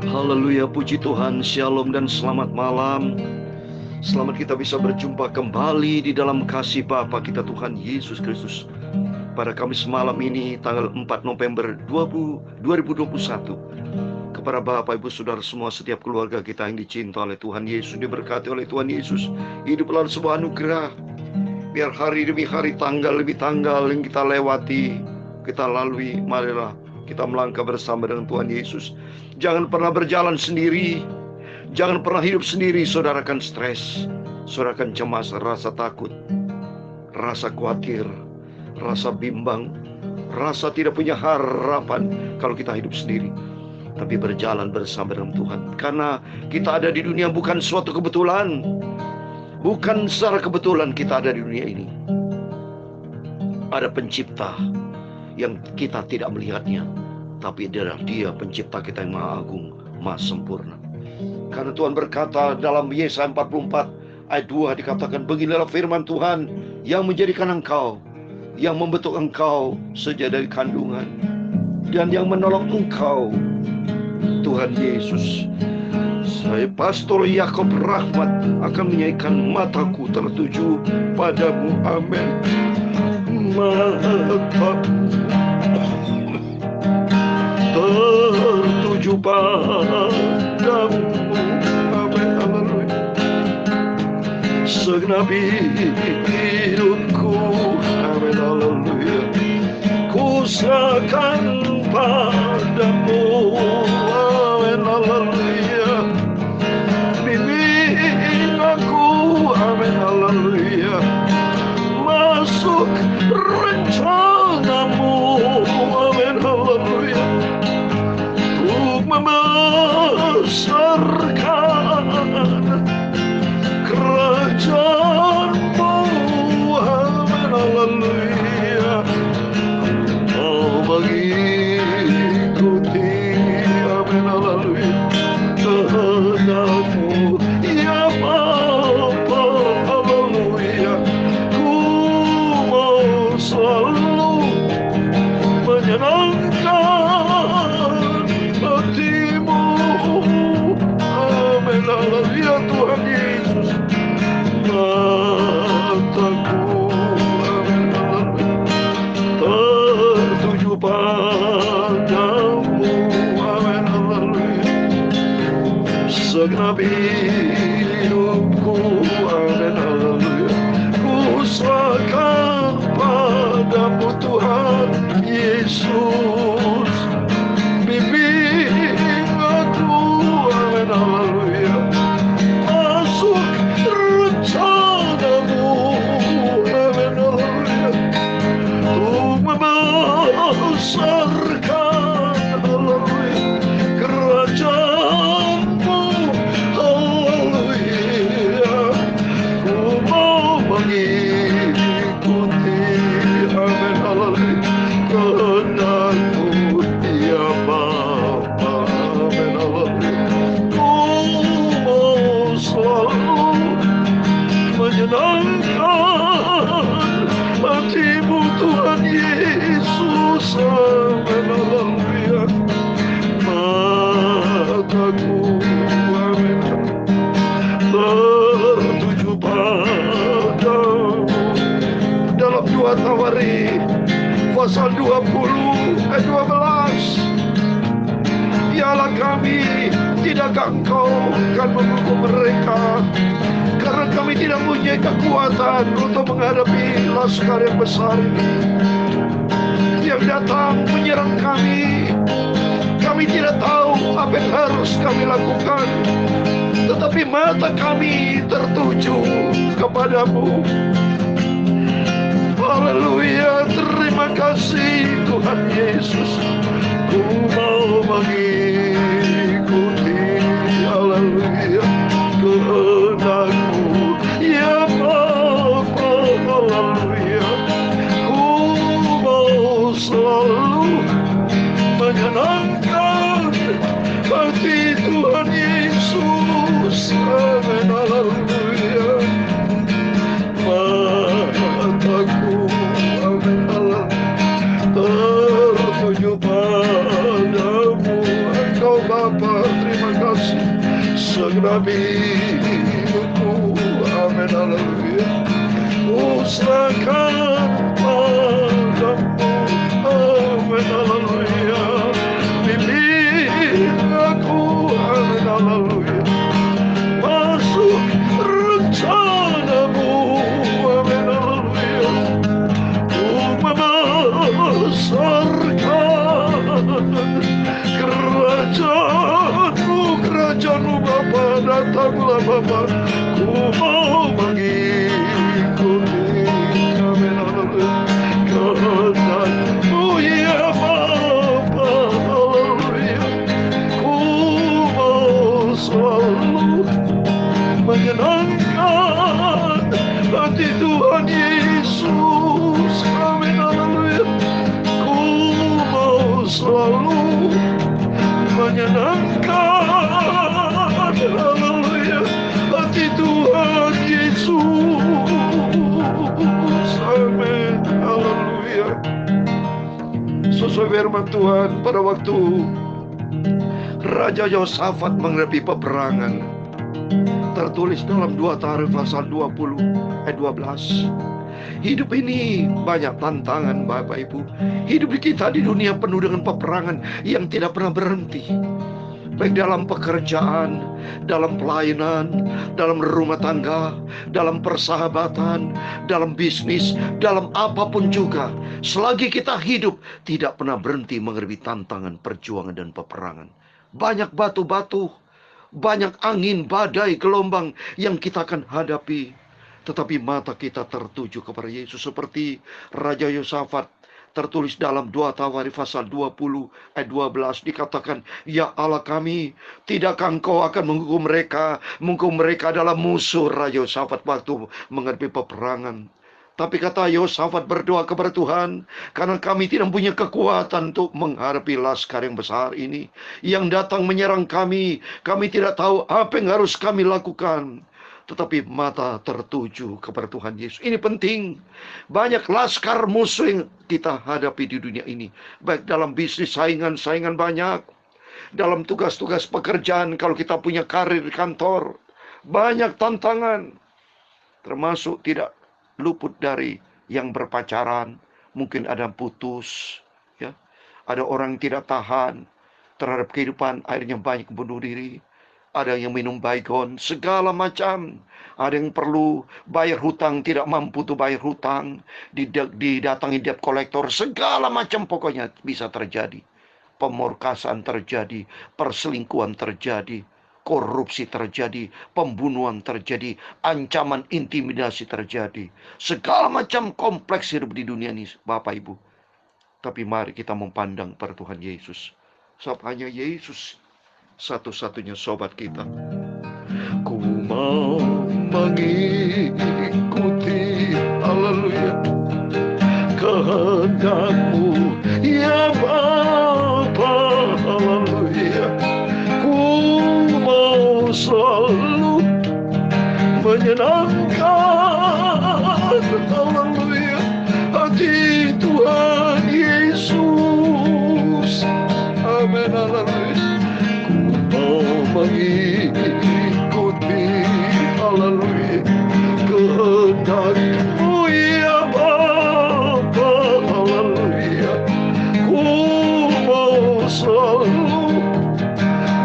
Haleluya, puji Tuhan, shalom dan selamat malam. Selamat kita bisa berjumpa kembali di dalam kasih Bapa kita Tuhan Yesus Kristus pada Kamis malam ini tanggal 4 November 2021. Kepada Bapak, Ibu, Saudara semua, setiap keluarga kita yang dicinta oleh Tuhan Yesus, diberkati oleh Tuhan Yesus, hiduplah sebuah anugerah. Biar hari demi hari, tanggal demi tanggal yang kita lewati, kita lalui, marilah kita melangkah bersama dengan Tuhan Yesus. Jangan pernah berjalan sendiri, jangan pernah hidup sendiri. Saudara akan stres, saudara akan cemas, rasa takut, rasa khawatir, rasa bimbang, rasa tidak punya harapan kalau kita hidup sendiri. Tapi berjalan bersama dengan Tuhan, karena kita ada di dunia bukan suatu kebetulan. Bukan secara kebetulan kita ada di dunia ini. Ada pencipta yang kita tidak melihatnya, tapi adalah Dia pencipta kita yang maha agung, maha sempurna. Karena Tuhan berkata dalam Yesaya 44 ayat 2 dikatakan, beginilah firman Tuhan yang menjadikan engkau, yang membentuk engkau sejak dari kandungan, dan yang menolong engkau, Tuhan Yesus. Saya Pastor Yakob Rahmat akan menyajikan mataku tertuju padamu. Amin. Mataku tertuju padamu. Amin. Haleluya. Segenap hidupku, amin. Haleluya, ku serahkan padamu. Amin. Haleluya. Bimbing aku, amin. Haleluya, masuk rencanamu. Amin. Haleluya, untuk membesarkan kerajaanmu. Amin. Haleluya, mau mengikuti, amin. Haleluya, kehendakmu ya Bapa. Haleluya, ku mau selalu menyenangkan hatimu. Amin. Haleluya, Tuhan Yesus. Mataku, amin. Haleluya, tertuju padamu. Amin. Haleluya, segenap hidupku, amin. Haleluya, ku serahkan padamu, Tuhan Yesus. Bimbing aku, amin. Haleluya, masuk rencanamu. Amin. Haleluya, untuk membesarkan, haleluya, kerajaanmu. Haleluya, ku mau mengikuti, amin. Haleluya, kehendakmu ya Bapa. Amin. Haleluya, ku mau selalu menyenangkan hatimu, Tuhan Yesus. Amin. Haleluya, mataku, amin, tertuju padamu. Dalam 2 Tawari pasal 20 ayat 12, biarlah kami, tidakkah engkau akan menghukum mereka, karena kami tidak punya kekuatan untuk menghadapi laskar yang besar ini yang datang menyerang kami. Kami tidak tahu apa yang harus kami lakukan, tetapi mata kami tertuju kepadamu. Haleluya, terima kasih Tuhan Yesus. Ku mau mengikuti, haleluya, kehendakmu ya Bapa. Haleluya, ku mau selalu menyenangkan hati Tuhan Yesus. Amin. Haleluya, mataku, amin. Haleluya, tertuju padamu, Engkau Bapa. Rabiku, amin, haleluya. Ku serahkan padamu, amin, haleluya. Bimbing aku, amin, haleluya. Masuk rencanamu, amin, haleluya. Ku membesarkan kerajaanmu Bapa, datanglah Bapa. Ku mau mengikuti, amin, haleluya, kehendak-Mu ya Bapa, haleluya. Ku mau selalu menyenangkan hati Tuhan Yesus, amin, haleluya. Ku mau selalu menyenangkan, haleluya, hati Tuhan Yesus, amin, haleluya. Sesuai firman Tuhan, pada waktu Raja Yosafat menghadapi peperangan, tertulis dalam 2 Tarikh pasal 20 ayat 12. Hidup ini banyak tantangan Bapak Ibu. Hidup kita di dunia penuh dengan peperangan yang tidak pernah berhenti. Baik dalam pekerjaan, dalam pelayanan, dalam rumah tangga, dalam persahabatan, dalam bisnis, dalam apapun juga. Selagi kita hidup, tidak pernah berhenti menghadapi tantangan, perjuangan, dan peperangan. Banyak batu-batu, banyak angin, badai, gelombang yang kita akan hadapi. Tetapi mata kita tertuju kepada Yesus. Seperti Raja Yosafat, tertulis dalam 2 Tawarikh pasal 20 ayat 12, dikatakan, ya Allah kami, tidakkah Engkau akan menghukum mereka adalah musuh. Raja Yosafat waktu menghadapi peperangan. Tapi kata Yosafat berdoa kepada Tuhan, karena kami tidak punya kekuatan untuk menghadapi laskar yang besar ini, yang datang menyerang kami. Kami tidak tahu apa yang harus kami lakukan. Tetapi mata tertuju kepada Tuhan Yesus. Ini penting. Banyak laskar musuh yang kita hadapi di dunia ini. Baik dalam bisnis, saingan banyak. Dalam tugas-tugas pekerjaan, kalau kita punya karir di kantor, banyak tantangan. Termasuk tidak luput dari yang berpacaran. Mungkin ada putus, ya. Ada orang yang tidak tahan terhadap kehidupan, akhirnya banyak bunuh diri. Ada yang minum baygon, segala macam. Ada yang perlu bayar hutang, tidak mampu tuh bayar hutang, didatangi debt collector, segala macam pokoknya bisa terjadi. Pemurkasan terjadi, perselingkuhan terjadi, korupsi terjadi, pembunuhan terjadi, ancaman intimidasi terjadi. Segala macam kompleks hidup di dunia ini, Bapak Ibu. Tapi mari kita memandang pada Tuhan Yesus. Sebab hanya Yesus satu-satunya sobat kita. Ku mau mengikuti, haleluya, kehendak-Mu ya Bapa, haleluya. Ku mau selalu menyenangkan, haleluya, hati Tuhan Yesus, amin, haleluya. Mengikuti, haleluya, kehendak-Mu ya Bapa, haleluya. Ku mau selalu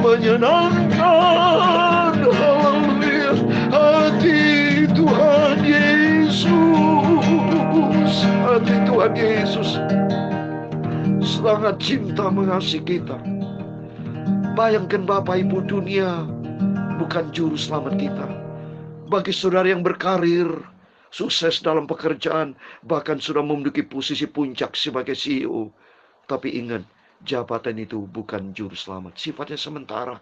menyenangkan, haleluya, hati Tuhan Yesus, hati Tuhan Yesus. Sangat cinta mengasihi kita. Bayangkan Bapak Ibu, dunia bukan juru selamat kita. Bagi saudara yang berkarir, sukses dalam pekerjaan, bahkan sudah menduduki posisi puncak sebagai CEO. Tapi ingat, jabatan itu bukan juru selamat, sifatnya sementara.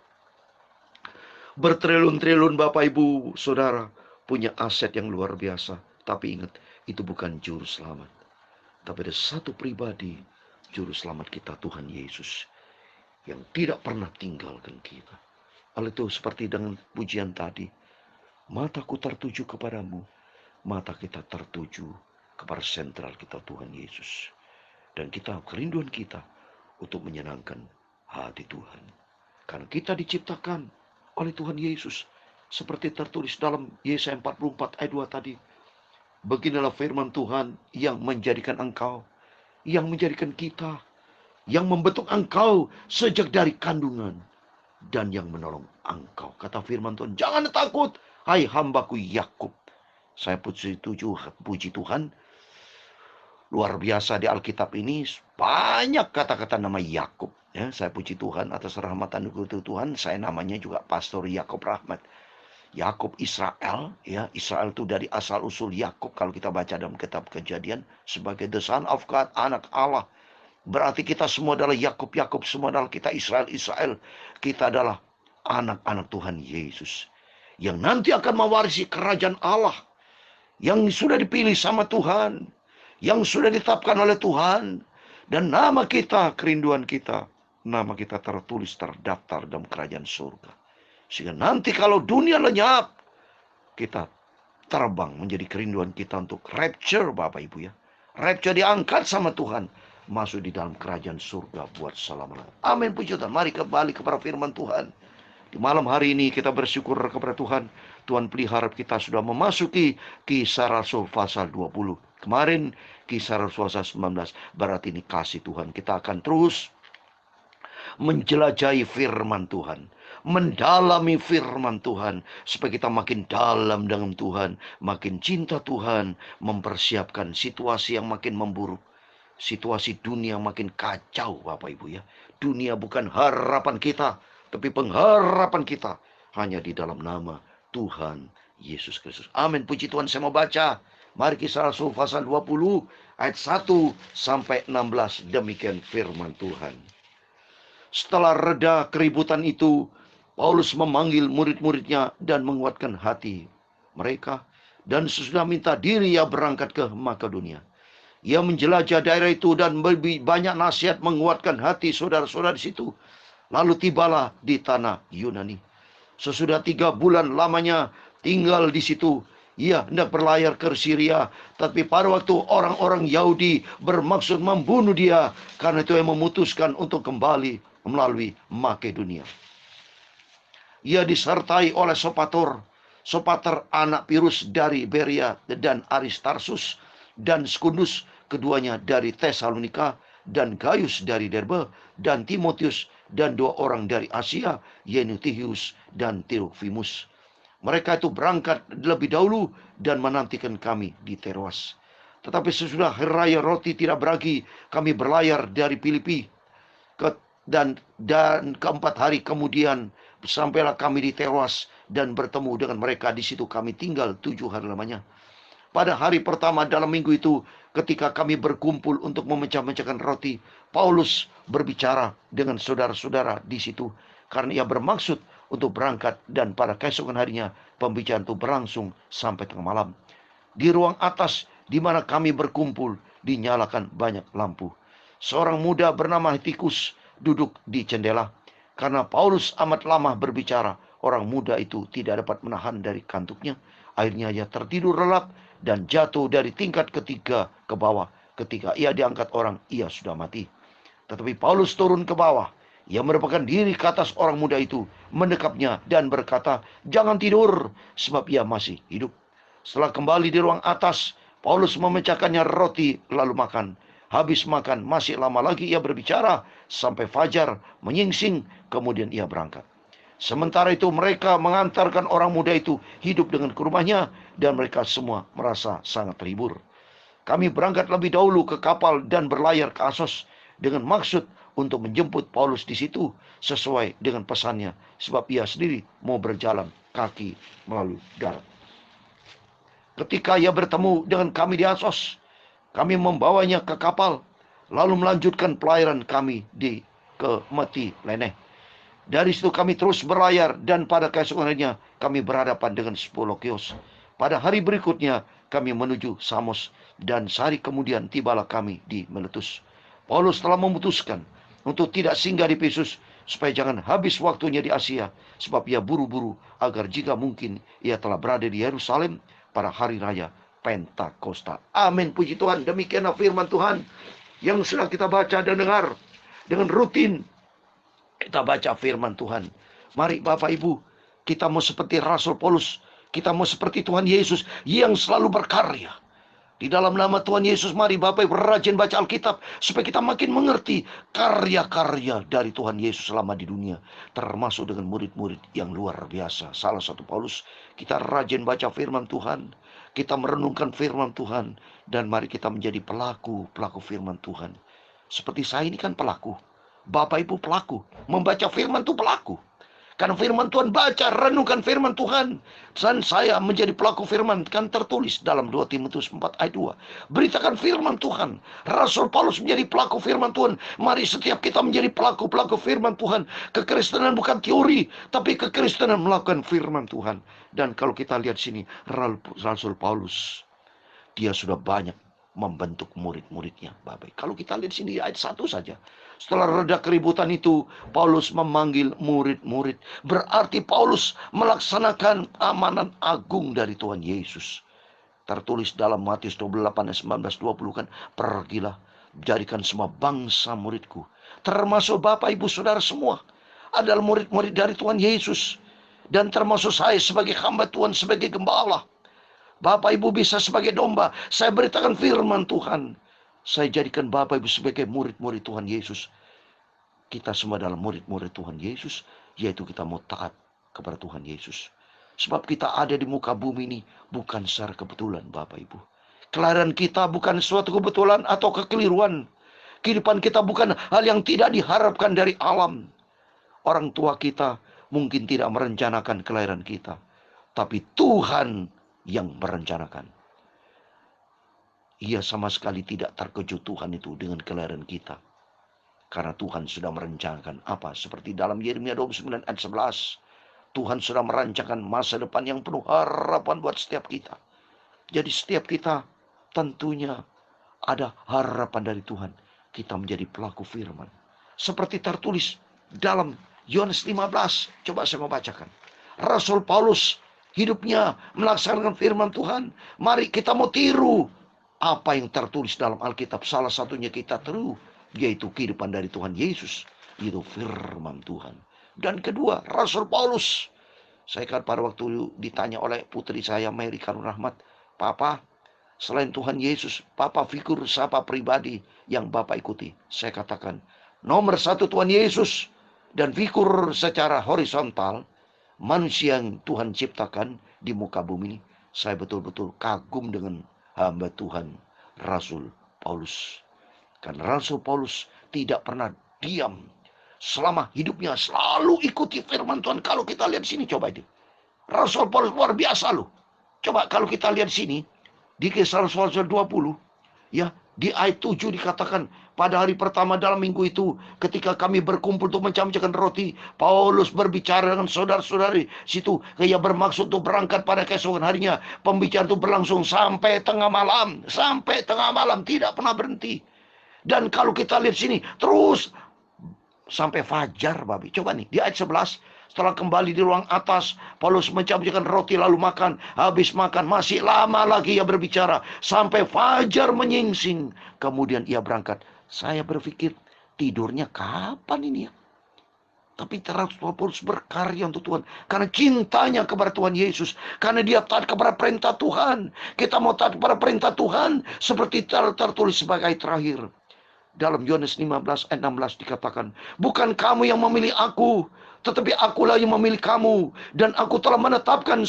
Bertriliun-triliun Bapak Ibu, saudara, punya aset yang luar biasa. Tapi ingat, itu bukan juru selamat. Tapi ada satu pribadi, juru selamat kita, Tuhan Yesus, yang tidak pernah tinggalkan kita. Hal itu seperti dengan pujian tadi. Mataku tertuju kepadamu. Mata kita tertuju kepada sentral kita, Tuhan Yesus. Dan kita, kerinduan kita untuk menyenangkan hati Tuhan. Karena kita diciptakan oleh Tuhan Yesus. Seperti tertulis dalam Yesaya 44 ayat 2 tadi. Beginilah firman Tuhan yang menjadikan engkau, yang menjadikan kita, yang membentuk engkau sejak dari kandungan, dan yang menolong engkau. Kata firman Tuhan, jangan takut, hai hambaku Yakub. Saya puji Tuhan, luar biasa di Alkitab ini banyak kata-kata nama Yakub. Ya, saya puji Tuhan atas rahmat anugerah Tuhan. Saya namanya juga Pastor Yakub Rahmat. Yakub Israel, ya, Israel itu dari asal usul Yakub kalau kita baca dalam kitab Kejadian sebagai the son of God, anak Allah. Berarti kita semua adalah Yakub, semua adalah kita Israel. Kita adalah anak-anak Tuhan Yesus yang nanti akan mewarisi kerajaan Allah, yang sudah dipilih sama Tuhan, yang sudah ditetapkan oleh Tuhan, dan nama kita, kerinduan kita, nama kita tertulis, terdaftar dalam kerajaan surga. Sehingga nanti kalau dunia lenyap, kita terbang menjadi kerinduan kita untuk rapture, Bapak Ibu ya. Rapture, diangkat sama Tuhan, masuk di dalam kerajaan surga buat selama-lamanya. Amin, puji Tuhan. Mari kembali kepada firman Tuhan. Di malam hari ini kita bersyukur kepada Tuhan. Tuhan pelihara kita sudah memasuki Kisah Rasul pasal 20. Kemarin Kisah Rasul pasal 19. Berarti ini kasih Tuhan. Kita akan terus menjelajahi firman Tuhan, mendalami firman Tuhan, supaya kita makin dalam dengan Tuhan, makin cinta Tuhan, mempersiapkan situasi yang makin memburuk. Situasi dunia makin kacau, Bapak Ibu ya. Dunia bukan harapan kita, tapi pengharapan kita hanya di dalam nama Tuhan Yesus Kristus. Amin, puji Tuhan. Saya mau baca. Mari Kisah Rasul pasal 20 ayat 1 sampai 16. Demikian firman Tuhan. Setelah reda keributan itu, Paulus memanggil murid-muridnya dan menguatkan hati mereka. Dan sesudah minta diri ia berangkat ke Makedonia. Ia menjelajah daerah itu dan banyak nasihat menguatkan hati saudara-saudara di situ. Lalu tibalah di tanah Yunani. Sesudah 3 bulan lamanya tinggal di situ, ia hendak berlayar ke Syria. Tapi pada waktu orang-orang Yahudi bermaksud membunuh dia, karena itu ia memutuskan untuk kembali melalui Makedonia. Ia disertai oleh Sopater anak Pirus dari Beria, dan Aristarsus dan Sekundus, keduanya dari Tesalonika, dan Gaius dari Derbe, dan Timotius, dan 2 orang dari Asia, Yenutius dan Trofimus. Mereka itu berangkat lebih dahulu dan menantikan kami di Troas. Tetapi sesudah hari raya roti tidak beragi, kami berlayar dari Filipi, dan 4 hari kemudian sampailah kami di Troas dan bertemu dengan mereka. Di situ kami tinggal 7 hari lamanya. Pada hari pertama dalam minggu itu, ketika kami berkumpul untuk memecah-mecahkan roti, Paulus berbicara dengan saudara-saudara di situ, karena ia bermaksud untuk berangkat, dan pada keesokan harinya pembicaraan itu berlangsung sampai tengah malam. Di ruang atas di mana kami berkumpul dinyalakan banyak lampu. Seorang muda bernama Tikus duduk di jendela. Karena Paulus amat lama berbicara, orang muda itu tidak dapat menahan dari kantuknya. Akhirnya ia tertidur lelap dan jatuh dari tingkat ketiga ke bawah. Ketika ia diangkat orang, ia sudah mati. Tetapi Paulus turun ke bawah. Ia merupakan diri ke atas orang muda itu, mendekapnya dan berkata, jangan tidur, sebab ia masih hidup. Setelah kembali di ruang atas, Paulus memecahkannya roti lalu makan. Habis makan, masih lama lagi ia berbicara sampai fajar menyingsing, kemudian ia berangkat. Sementara itu mereka mengantarkan orang muda itu hidup dengan ke rumahnya, dan mereka semua merasa sangat terhibur. Kami berangkat lebih dahulu ke kapal dan berlayar ke Asos dengan maksud untuk menjemput Paulus di situ sesuai dengan pesannya, sebab ia sendiri mau berjalan kaki melalui darat. Ketika ia bertemu dengan kami di Asos, kami membawanya ke kapal, lalu melanjutkan pelayaran kami ke Metilene. Dari situ kami terus berlayar, dan pada keesokan harinya kami berhadapan dengan Spolokios. Pada hari berikutnya kami menuju Samos, dan sehari kemudian tibalah kami di Miletus. Paulus telah memutuskan untuk tidak singgah di Efesus, supaya jangan habis waktunya di Asia, sebab ia buru-buru agar jika mungkin ia telah berada di Yerusalem pada hari raya Pentakosta. Amin, puji Tuhan. Demikianlah firman Tuhan yang sudah kita baca dan dengar. Dengan rutin kita baca firman Tuhan. Mari Bapak Ibu, Kita mau seperti Rasul Paulus. Kita mau seperti Tuhan Yesus yang selalu berkarya. Di dalam nama Tuhan Yesus, mari Bapak Ibu rajin baca Alkitab supaya kita makin mengerti karya-karya dari Tuhan Yesus selama di dunia, termasuk dengan murid-murid yang luar biasa. Salah satu Paulus, kita rajin baca firman Tuhan, kita merenungkan firman Tuhan, dan mari kita menjadi pelaku firman Tuhan. Seperti saya ini kan pelaku, Bapak Ibu pelaku, membaca firman itu pelaku. Karena firman Tuhan, baca, renungkan firman Tuhan. Dan saya menjadi pelaku firman. Kan tertulis dalam 2 Timotius 4 ayat 2. Beritakan firman Tuhan. Rasul Paulus menjadi pelaku firman Tuhan. Mari setiap kita menjadi pelaku firman Tuhan. Kekristenan bukan teori, tapi kekristenan melakukan firman Tuhan. Dan kalau kita lihat sini, Rasul Paulus, dia sudah banyak membentuk murid-muridnya. Bapak, kalau kita lihat sini ayat 1 saja. Setelah reda keributan itu, Paulus memanggil murid-murid. Berarti Paulus melaksanakan amanat agung dari Tuhan Yesus. Tertulis dalam Matius 28 ayat 19-20 kan, pergilah, jadikan semua bangsa muridku. Termasuk Bapak Ibu Saudara semua adalah murid-murid dari Tuhan Yesus. Dan termasuk saya sebagai hamba Tuhan, sebagai gembala. Bapak Ibu bisa sebagai domba. Saya beritakan firman Tuhan. Saya jadikan Bapak Ibu sebagai murid-murid Tuhan Yesus. Kita semua adalah murid-murid Tuhan Yesus, yaitu kita mau taat kepada Tuhan Yesus. Sebab kita ada di muka bumi ini bukan secara kebetulan, Bapak Ibu. Kelahiran kita bukan suatu kebetulan atau kekeliruan. Kehidupan kita bukan hal yang tidak diharapkan dari alam. Orang tua kita mungkin tidak merencanakan kelahiran kita, tapi Tuhan yang merencanakan. Ia sama sekali tidak terkejut Tuhan itu dengan kelahiran kita. Karena Tuhan sudah merencanakan apa? Seperti dalam Yeremia 29 ayat 11. Tuhan sudah merancangkan masa depan yang penuh harapan buat setiap kita. Jadi setiap kita tentunya ada harapan dari Tuhan. Kita menjadi pelaku firman. Seperti tertulis dalam Yohanes 15. Coba saya mau bacakan. Rasul Paulus hidupnya melaksanakan firman Tuhan. Mari kita mau tiru apa yang tertulis dalam Alkitab. Salah satunya kita tiru, yaitu kehidupan dari Tuhan Yesus, yaitu firman Tuhan. Dan kedua, Rasul Paulus. Saya kan pada waktu ditanya oleh putri saya, Mary Karun Rahmat, Papa, selain Tuhan Yesus, Papa figur siapa pribadi yang Bapak ikuti? Saya katakan, nomor 1 Tuhan Yesus. Dan figur secara horizontal, manusia yang Tuhan ciptakan di muka bumi ini, saya betul-betul kagum dengan hamba Tuhan Rasul Paulus. Karena Rasul Paulus tidak pernah diam. Selama hidupnya selalu ikuti firman Tuhan. Kalau kita lihat sini, coba itu. Rasul Paulus luar biasa loh. Coba kalau kita lihat sini, di Kisah Rasul 20, ya, di ayat 7 dikatakan, pada hari pertama dalam minggu itu, ketika kami berkumpul untuk mencam-camkan roti, Paulus berbicara dengan saudara-saudari situ. Ia bermaksud untuk berangkat pada keesokan harinya. Pembicaraan itu berlangsung sampai tengah malam. Sampai tengah malam, tidak pernah berhenti. Dan kalau kita lihat sini, terus sampai fajar, babi. Coba nih, di ayat 11. Setelah kembali di ruang atas, Paulus mencam-camkan roti lalu makan. Habis makan, masih lama lagi ia berbicara. Sampai fajar menyingsing. Kemudian ia berangkat. Saya berpikir, tidurnya kapan ini ya? Tapi Rasul Paulus berkarya untuk Tuhan. Karena cintanya kepada Tuhan Yesus. Karena dia taat kepada perintah Tuhan. Kita mau taat kepada perintah Tuhan. Seperti tertulis sebagai terakhir. Dalam Yohanes 15 ayat 16 dikatakan, bukan kamu yang memilih aku, tetapi akulah yang memilih kamu. Dan aku telah menetapkan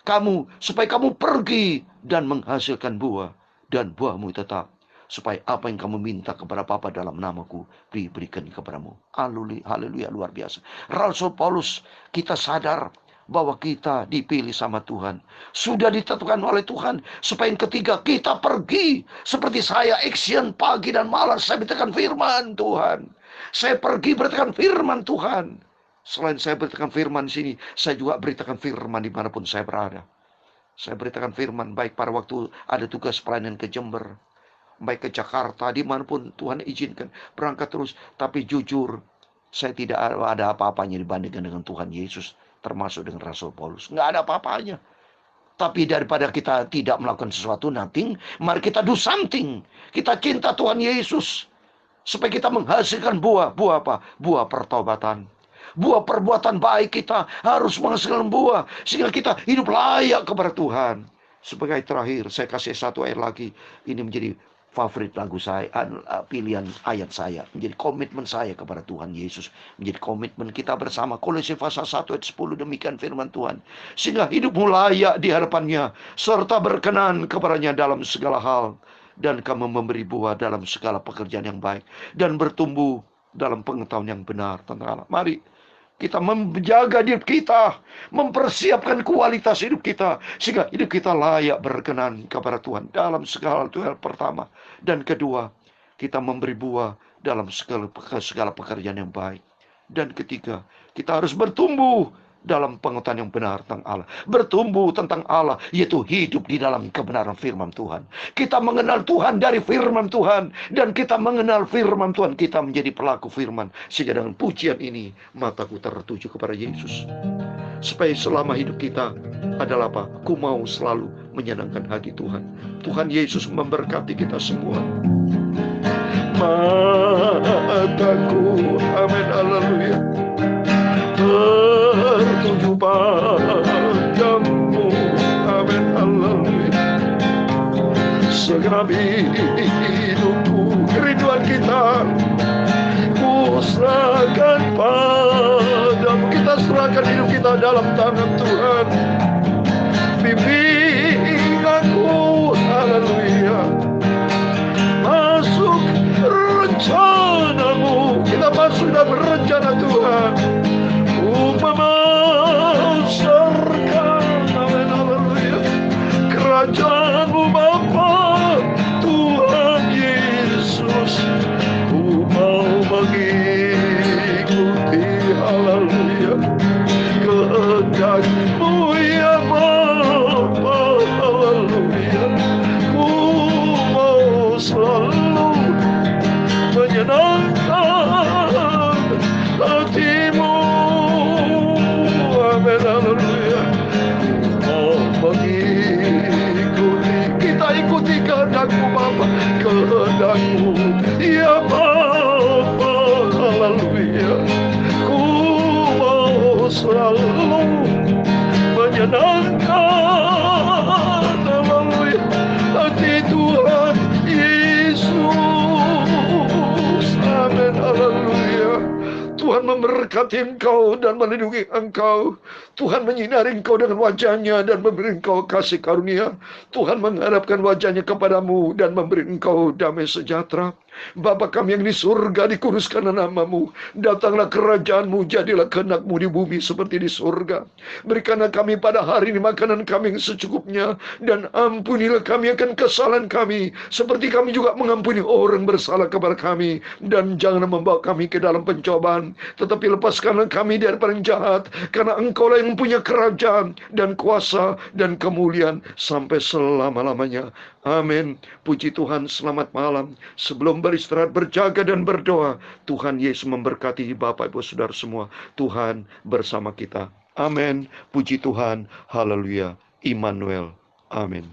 kamu, supaya kamu pergi dan menghasilkan buah. Dan buahmu tetap, supaya apa yang kamu minta kepada Bapa dalam namaku, diberikan kepadamu. Haleluya, luar biasa. Rasul Paulus, kita sadar bahwa kita dipilih sama Tuhan. Sudah ditentukan oleh Tuhan. Supaya yang ketiga, kita pergi. Seperti saya, action pagi dan malam. Saya beritakan firman Tuhan. Saya pergi beritakan firman Tuhan. Selain saya beritakan firman di sini, saya juga beritakan firman dimanapun saya berada. Saya beritakan firman baik pada waktu ada tugas pelayanan ke Jember, baik ke Jakarta, dimanapun Tuhan izinkan. Berangkat terus. Tapi jujur, saya tidak ada apa-apanya dibandingkan dengan Tuhan Yesus. Termasuk dengan Rasul Paulus. Nggak ada apa-apanya. Tapi daripada kita tidak melakukan sesuatu, nothing, mari kita do something. Kita cinta Tuhan Yesus. Supaya kita menghasilkan buah. Buah apa? Buah pertobatan. Buah perbuatan baik kita harus menghasilkan buah, sehingga kita hidup layak kepada Tuhan. Sebagai terakhir, saya kasih satu ayat lagi. Ini menjadi favorit lagu saya, pilihan ayat saya, menjadi komitmen saya kepada Tuhan Yesus, menjadi komitmen kita bersama. Kolose pasal 1 ayat 10, demikian firman Tuhan, sehingga hidupmu layak di hadapannya, serta berkenan kepadanya dalam segala hal, dan kamu memberi buah dalam segala pekerjaan yang baik, dan bertumbuh dalam pengetahuan yang benar tentang Allah. Mari kita menjaga hidup kita, mempersiapkan kualitas hidup kita, sehingga hidup kita layak berkenan kepada Tuhan dalam segala hal. Itu yang pertama. Dan kedua, kita memberi buah dalam segala pekerjaan yang baik. Dan ketiga, kita harus bertumbuh dalam pengetahuan yang benar tentang Allah. Bertumbuh tentang Allah, yaitu hidup di dalam kebenaran firman Tuhan. Kita mengenal Tuhan dari firman Tuhan, dan kita mengenal firman Tuhan, kita menjadi pelaku firman. Sehingga dengan pujian ini, mataku tertuju kepada Yesus, supaya selama hidup kita adalah apa? Ku mau selalu menyenangkan hati Tuhan. Tuhan Yesus memberkati kita semua. Mataku, amin, haleluya, tertuju padamu, amin, haleluya. Segera hidupku, kerinduan kita, ku serahkan padamu. Kita serahkan hidup kita dalam tangan Tuhan. Bimbing aku, haleluya, masuk rencanamu. Kita masuk dalam rencana Tuhan. Ku memasarkan, amin, haleluya, kerajaanmu Bapa, Tuhan Yesus. Ku mau mengikuti, haleluya, kehendak-Mu ya Bapa, haleluya. Ku mau selalu menyenangkan hati-Mu, amin, haleluya. Mau mengikuti, kita ikuti kehendak-Mu Bapa, kehendak-Mu ya Bapa, haleluya. Ku mau selalu menyenangkan, haleluya, hati Tuhan Yesus, amin, haleluya. Tuhan memberkati engkau dan melindungi engkau. Tuhan menyinari engkau dengan wajah-Nya dan memberi engkau kasih karunia. Tuhan menghadapkan wajah-Nya kepadamu dan memberi engkau damai sejahtera. Bapa kami yang di surga, dikuduskanlah nama-Mu. Datanglah kerajaan-Mu, jadilah kehendak-Mu di bumi seperti di surga. Berikanlah kami pada hari ini makanan kami yang secukupnya, dan ampunilah kami akan kesalahan kami, seperti kami juga mengampuni orang bersalah kepada kami. Dan janganlah membawa kami ke dalam pencobaan, tetapi lepaskanlah kami daripada yang jahat, karena Engkau-lah yang mempunyai kerajaan dan kuasa dan kemuliaan sampai selama-lamanya. Amin. Puji Tuhan, selamat malam. Sebelum beristirahat, berjaga dan berdoa. Tuhan Yesus memberkati Bapak Ibu Saudara semua. Tuhan bersama kita. Amin. Puji Tuhan. Haleluya. Immanuel. Amin.